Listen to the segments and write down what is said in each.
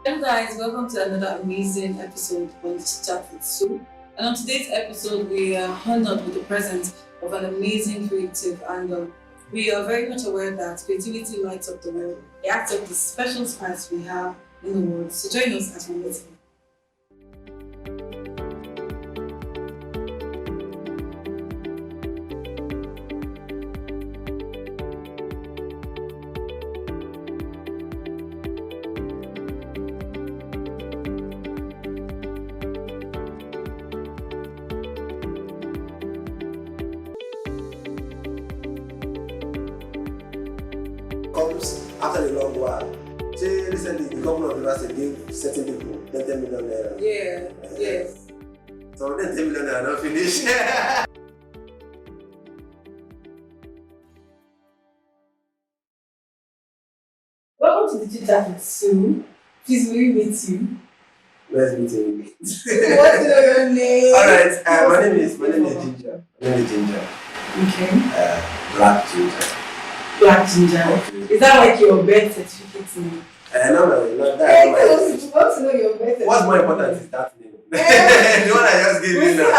Hello guys, welcome to another amazing episode on this chat with Sue. And on today's episode, we are honored with the presence of an amazing creative, and we are very much aware that creativity lights up the world. It acts like the special spice we have in the world. So join us as we meet him. Comes after a long while. Say recently the governor of Rivers State gave certain people 10 million naira. Yeah, yes. So then 10 million naira not finish. Welcome to the chat with Sue. Please, will you meet you? Let's meet him. What's your name? Alright, my name is Ginger. My name is Ginger. Okay. Black Ginger. Black Ginger. Is that like your birth certificate name? No, not that. Hey, we want to know your birth certificate. What's more important is that name. The one I just gave you now.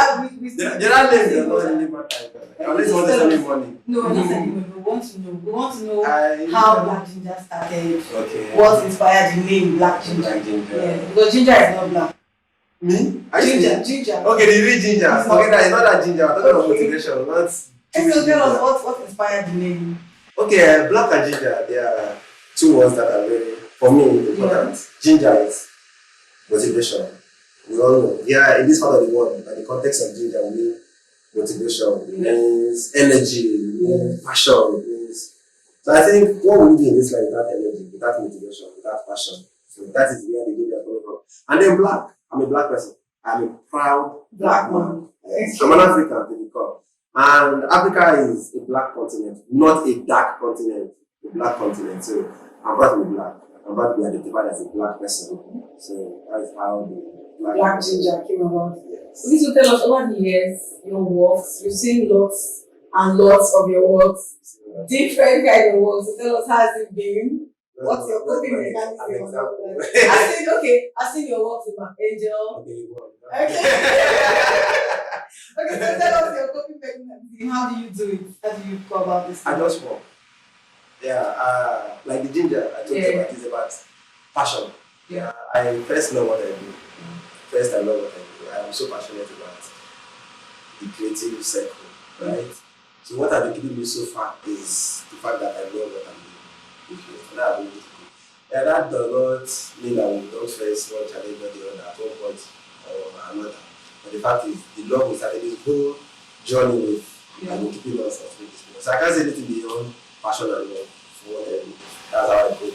The other name does not really matter. Unless you want to send me money. No, we're not sending money. We want to know. We want to know I- how Black Ginger started. Okay. What inspired the name Black Ginger? Black Ginger. Yeah, because ginger is not black. Me? Ginger. Okay, the real ginger. It's not- Okay, that is not that ginger. I'm talking about Okay. motivation, not And so ginger. tell us what inspired the name. Okay, black and ginger, they are two words that are very, for me, important. Ginger is motivation. We all know. Yeah, in this part of the world, in the context of ginger, we mean motivation. It means energy, it means passion. It means... So I think what will we do in this life without energy, without motivation, without passion? So that is where the ginger coming from. And then black. I'm a black person. I'm a proud black man. I'm an African to be called. And Africa is a black continent, not a dark continent, a black continent. So I'm proud to be black. I'm proud to be identified as a black person. So that's how the Black Ginger came about. Yes. Please to tell us over the years, your works. You've seen lots and lots of your works. Different kind of works. So tell us how has it been? What's your coping mechanism? I've seen your works with my angel. Okay. Okay, so tell us your coping mechanism. How do you do it? How do you go about this? I just walk. Yeah, like the ginger I told you about is about passion. Yeah. I first love what I do. First, I love what I do. I am so passionate about the creative circle, right? So what has been keeping me so far is the fact that I love what I'm doing. That really good. Yeah, that does not mean that we don't face one challenge or the other at one point or another. But the fact is, the love we started this whole journey with and will keeping us at this point. So I can't say anything beyond passion and love for what I do. That's how I put it.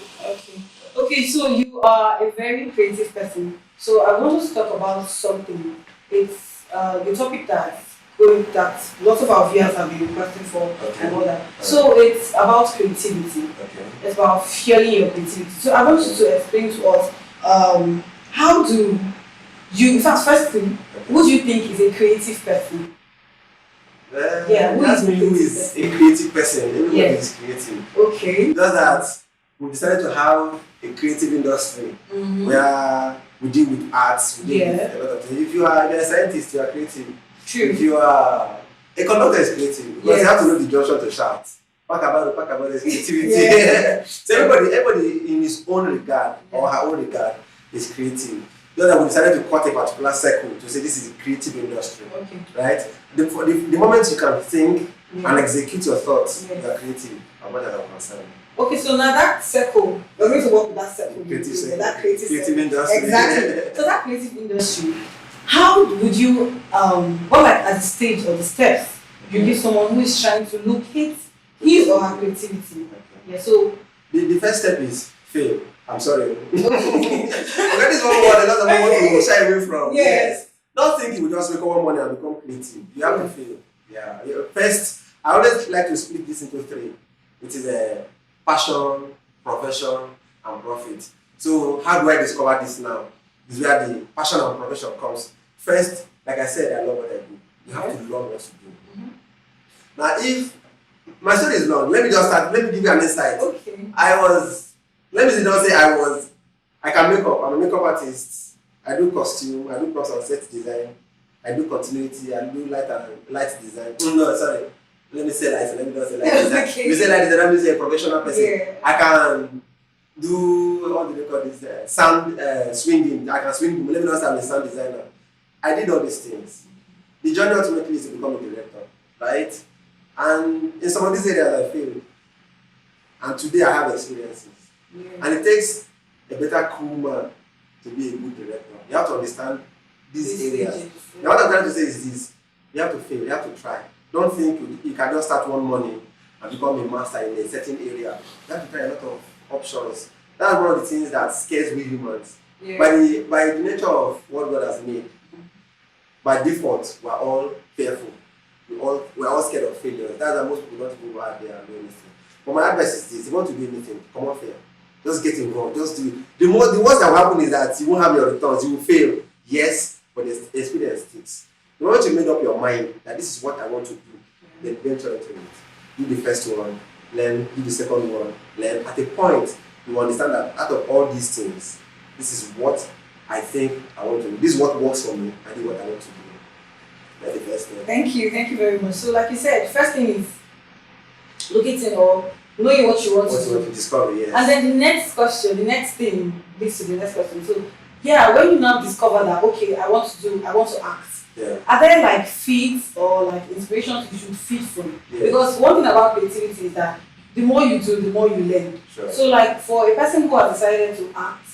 Okay, so you are a very creative person. So I want us to talk about something. It's the topic that lots of our viewers have been requesting for and all that. So it's about creativity. Okay. It's about fueling your creativity. So I want you to explain to us how do you, in fact, first thing, who do you think is a creative person? Who That's is me who is a creative person. Everybody is creative. Okay. Just that we decided to have a creative industry where we deal with arts, we deal with a lot of things. If you are a scientist, you are creative. True. If you are a conductor, is creative. Because you have to know the junction to shout. Pack about is creativity. So everybody in his own regard or her own regard is creative. Just that we decided to cut a particular circle to say this is a creative industry. Okay. Right? The moment you can think and execute your thoughts, you are creative, as much as I'm concerned. Okay, so now that circle, we're going to work with that circle. Creative circle. That creative circle. Industry. Exactly. So that creative industry, how would you, what like at the stage or the steps you give someone who is trying to locate his or her creativity? Yeah, so The first step is fail. I'm sorry. Okay, this is one word a lot of people will shy away from. Yes. Don't think you will just make one money and become creative. You have to fail. Yeah. First, I always like to split this into three. It is a passion, profession, and profit. So how do I discover this now? This is where the passion and profession comes. First, like I said, I love what I do. You have to love what you do. Now, if my story is long, let me give you an insight. okay. Let me don't say I was I can make up. I'm a makeup artist. I do costume. I do props and set design. I do continuity. I do light design. No, sorry. Let me say light. Let me not say light design. Okay. You say light design. Let me say a professional person. Yeah. I can do what do they call this? Sound swinging. I can swing. Let me not say I'm a sound designer. I did all these things. The journey ultimately is to become a director, right? And in some of these areas I failed. And today I have experiences. Yeah. And it takes a better cool man to be a good director. You have to understand these areas. Now what I'm trying to say is this. You have to fail, you have to try. Don't think you can just start one morning and become a master in a certain area. You have to try a lot of options. That's one of the things that scares we humans. Yeah. By the nature of what God has made, by default, we're all fearful. We're all scared of failure. That's why most people don't even go out there and do anything. But my advice is this: if you want to do anything, come on, fail. Just get involved. Just do it. The worst that will happen is that you won't have your returns. You will fail. Yes, but the experience sticks. The moment you made up your mind that this is what I want to do, then venture into it. Do the first one, learn, do the second one, learn. At a point, you understand that out of all these things, this is what I think I want to do. This is what works for me. I do what I want to do. That's the first thing. Thank you very much. So, like you said, first thing is locating or knowing what you want to do. Discover, yes. And then the next thing leads to the next question. So, yeah, when you now discover that, okay, I want to act. Yeah. Are there like feeds or like inspirations you should feed from? Yeah. Because one thing about creativity is that the more you do, the more you learn. Sure. So, like for a person who has decided to act,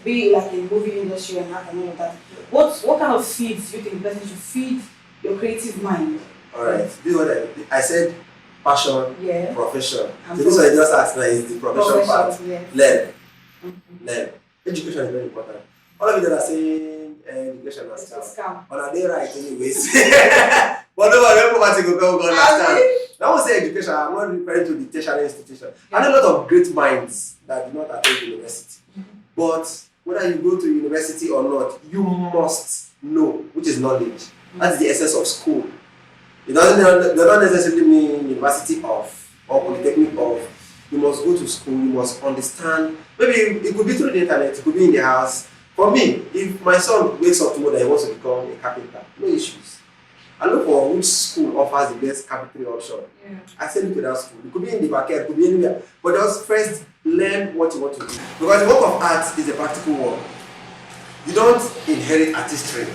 be like in movie industry and act and all of that, what kind of feeds do you think the person should feed your creative mind? All right. This is what I said. Passion, Yeah. profession. And So this one I just asked now is the profession part. Yeah. Learn. Mm-hmm. Learn. Education is very important. All of you that are saying education is It's a scam. scam. But are they right anyways? But no, when poverty go understand. Now I say education, I'm not referring to the tertiary institution. Yeah. I know a lot of great minds that do not attend university. Mm-hmm. But whether you go to university or not, you must know, which is knowledge. Mm-hmm. That's the essence of school. It does not necessarily mean university of or polytechnic of. You must go to school, you must understand. Maybe it could be through the internet, it could be in the house. For me, if my son wakes up tomorrow and he wants to become a carpenter, no issues. I look for which school offers the best carpentry option. Yeah. I send you to that school. It could be in the backyard, it could be anywhere. But just first learn what you want to do. Because the work of art is a practical work. You don't inherit artistry.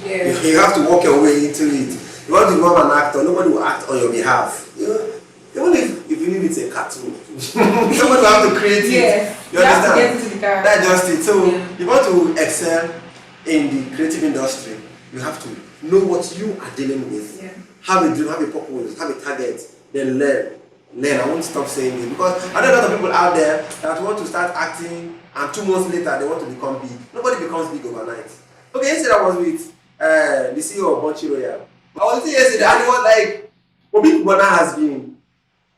Yeah. You have to work your way into it. You want to become an actor, nobody will act on your behalf. Even if you believe it's a cartoon, somebody will have to create it. Yes. You understand? Have to get into the character. That's just it. So Yeah. you want to excel in the creative industry, you have to know what you are dealing with. Yeah. Have a dream, have a purpose, have a target, then learn. I won't stop saying it because I know a lot of people out there that want to start acting and 2 months later they want to become big. Nobody becomes big overnight. Okay, yesterday I was with the CEO of Bonchi Royal. I was saying yesterday, and it was like, Obi Kubana has been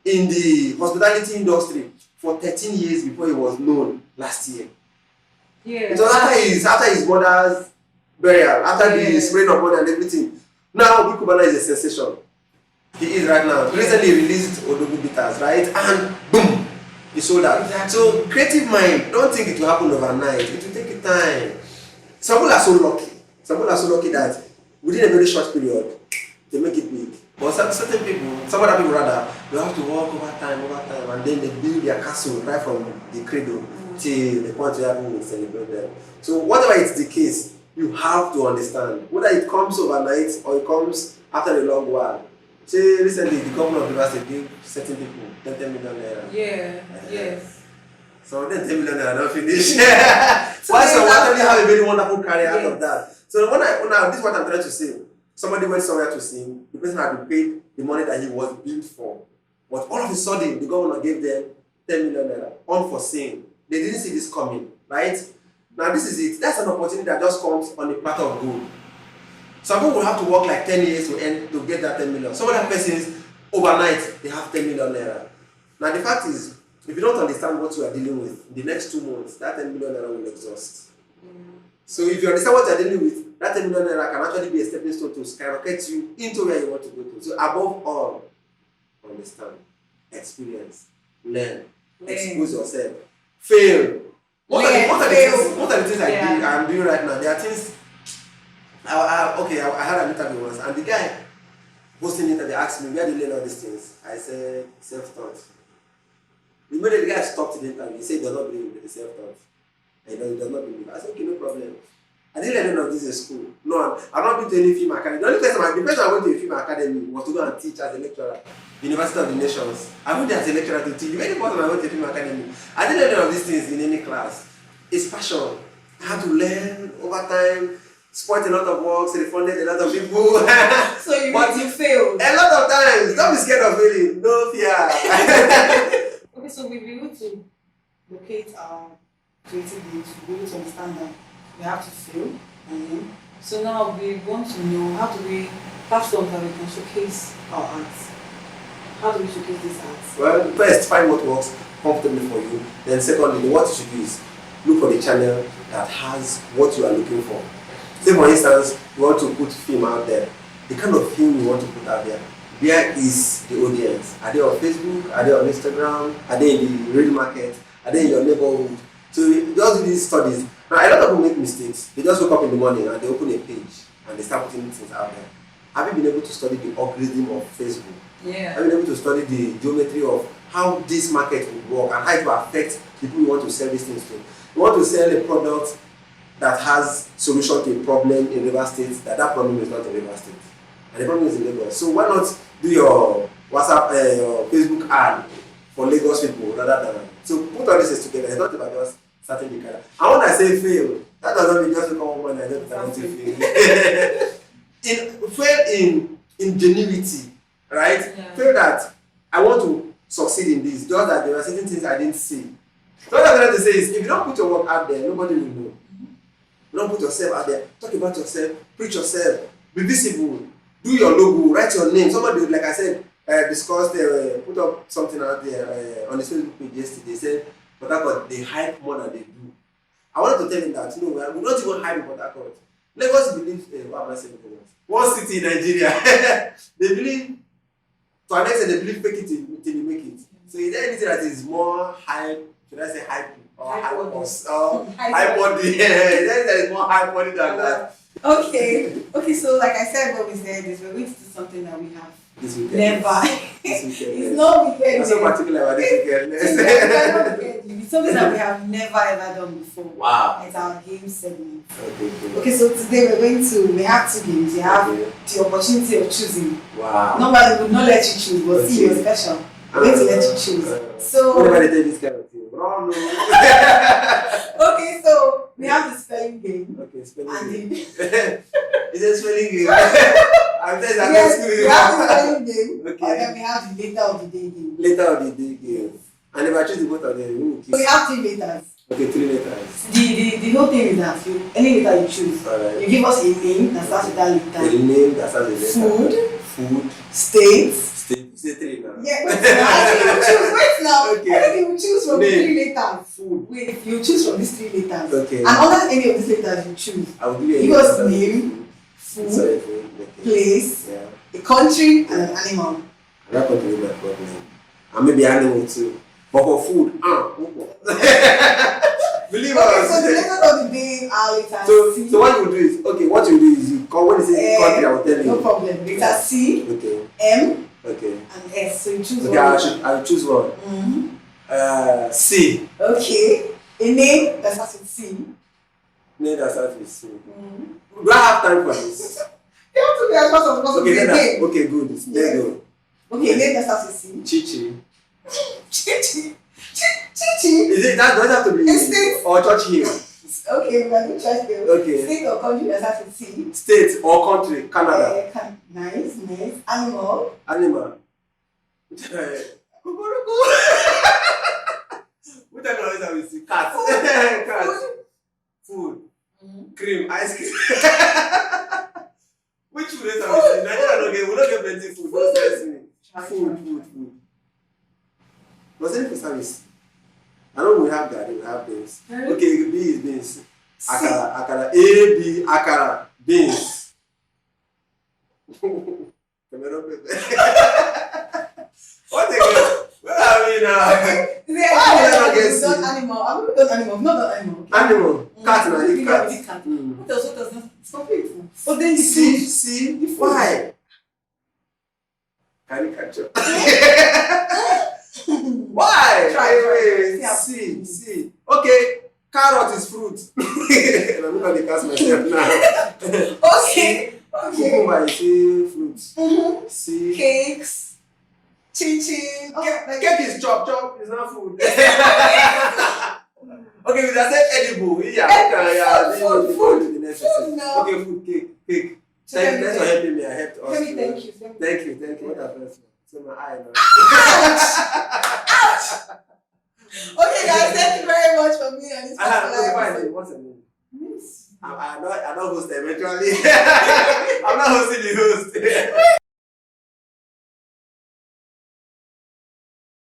in the hospitality industry for 13 years before he was known last year. Yeah. It was after his mother's burial, after the spraying of blood and everything. Now Obi Kubana is a sensation. He is right now. Recently released Odogu Bitters, right? And boom, he sold out. Exactly. So creative mind, don't think it will happen overnight. It will take time. Some people are so lucky. Some people are so lucky that within a very short period, they make it big. But some other people rather, they have to work over time, and then they build their castle right from the cradle till the point where everyone will celebrate them. So whatever is the case, you have to understand whether it comes overnight or it comes after a long while. Say recently, the governor of Rivers State gave certain people 10 million naira. Yeah. Yes. Some of them 10 million naira don't finish. Why some actually have a very wonderful career out of that? So now this is what I'm trying to say. Somebody went somewhere to sing, the person had been paid the money that he was billed for. But all of a sudden, the governor gave them 10 million naira unforeseen. They didn't see this coming, right? Now this is it. That's an opportunity that just comes on a platter of gold. Some people will have to work like 10 years to get that 10 million. Some other persons, overnight, they have 10 million naira. Now the fact is, if you don't understand what you are dealing with, in the next 2 months, that 10 million naira will exhaust. So if you understand what you are dealing with, that 10 million naira can actually be a stepping stone to skyrocket you into where you want to go to. So above all, understand, experience, learn, expose yourself, fail, Most of the things Yeah. I'm doing right now, there are things. I had an interview once, and the guy hosting it, and they asked me, where do you learn all these things? I said, self-taught. Immediately the guy stopped the interview. He said he does not believe in the self-taught. And he does not believe. I said, okay, no problem. I didn't learn any of this in school. No, I've not been to any film academy. The person I went to a film academy was to go and teach as a lecturer. University of the Nations. I went there as a lecturer to teach. The very first time I went to a film academy, I didn't learn any of these things in any class. It's passion. I had to learn over time. Spoiled a lot of works, refunded a lot of people. So you failed. A lot of times. Don't be scared of failing. No fear. Okay, so we'll be able to locate our creative needs, we'll be able to understand that we have to fail. Mm-hmm. So now we want to know, how do we platforms that we can showcase our arts? How do we showcase these arts? Well, first, find what works comfortably for you. Then secondly, what you should do is look for the channel that has what you are looking for. Say for instance, you want to put film out there. The kind of film you want to put out there. Where is the audience? Are they on Facebook? Are they on Instagram? Are they in the real market? Are they in your neighborhood? So you just do these studies. Now a lot of people make mistakes. They just wake up in the morning and they open a page and they start putting things out there. Have you been able to study the algorithm of Facebook? Yeah. Have you been able to study the geometry of how this market would work and how it will affect people you want to sell these things to? You want to sell a product that has solution to a problem in Rivers State, that problem is not in Rivers State. And the problem is in Lagos. So why not do your WhatsApp, your Facebook ad for Lagos people rather than... So put all this together. It's not about just starting the career. And when I say fail, that doesn't mean just become one and then want to fail. Fail in genuity, right? Yeah. Fail that I want to succeed in this, just that there are certain things I didn't see. So what I'm trying to say is, if you don't put your work out there, nobody will know. You don't put yourself out there. Talk about yourself. Preach yourself. Be visible. Do your logo. Write your name. Somebody, like I said, discussed, put up something out there on the Facebook page yesterday. Said, Port Harcourt, they hype more than they do. I wanted to tell him that, we don't even hype in Port Harcourt. Lagos believes, what am I saying? One city in Nigeria. They believe, to an extent, they believe fake it till you make it. So is there anything that is more hype? Should I say hype? Or hype body. There is more hype body than that. Okay, so like I said when we said this, we're going to do something that we have This weekend. never. This weekend. It's not weekend. I'm so particular about this weekend. It's something that we have never ever done before. Wow. It's our game segment. Okay. Okay, so today we have two games. You have the opportunity of choosing. Wow. Normally we would not let you choose, but see you're special. We're going to let you choose. So whenever they tell this kind of thing, no. Okay, so we have the spelling game. Okay, spelling And game. It's a spelling game. I'm telling you, yes, we have the spelling game. Okay. And then we have the letter of the day game. Letter of the day game. And if I choose the both of them, who will So we kiss? have 3 letters. Okay, 3 letters. The whole thing is that any letter you choose, Alright. you give us a name that starts with that letter. The name that starts with letter. Food. State. State. Say 3 now. Yeah, wait now. I think you choose. Wait now. Okay. I think you choose from Name. 3 letters. Food. Wait, you choose from these 3 letters. Okay. And under any of these letters you choose, I will give you a give us letter. name, Sorry, food, food. Okay. place, Yeah. a country, and an animal. I'm not going to be my problem. And maybe animal too. But for food, believe Okay, us. so the letter of the day are letter C. So what you do is, what you do is you call, when you say country, I will tell you. No problem. Letter C, Okay. M, Okay. and S. So you choose Okay, one. I will choose one. Mm-hmm. C. Okay. A name that starts with C. Name that starts with C. Mm-hmm. Do I have time for this? You have to be as much as possible. Okay, Again. okay, good. Let's go. Okay, name that starts with C. Chichi. Chichi. Chichi. Is it that? Does it have to be? State. Or Church Hill? Okay, we are going to try to Okay. State or country that starts with C. State or country? Canada. Nice. Animal. Animal. Kukuruku. What type of animal is it? Cat. Cat. Food. Mm-hmm. Cream. Ice cream. Which food is it? Nigeria we don't get plenty food. Don't stress me. Food. Was it for service? I know we have that. We have beans. Okay, B is beans. Akara. A, B, akara. Beans. What again? Where are me now. Is it Why would I not get we've done C? animal? Have we done animal? We've not done animal. Animal. Cat na We eat have cat. cat. Mm. What else? What else? Stop it. Oh, then you See? Why? Can you catch up? Why? Try. See. Okay, carrot is fruit. I'm not gonna cast myself now. Okay. Cucumber is fruit. Mm-hmm. See. Cakes. Chin. Okay. Cake is chop, is not food. Okay, we just said edible. Yeah, Food. The next Food now. Okay, food, cake. Thanks for helping me. I helped us. Let me thank you. Thank you. What happened? So my eye now. Okay, guys, thank you very much for being on this particular What's the name? episode. I'm not host eventually. I'm not hosting the host.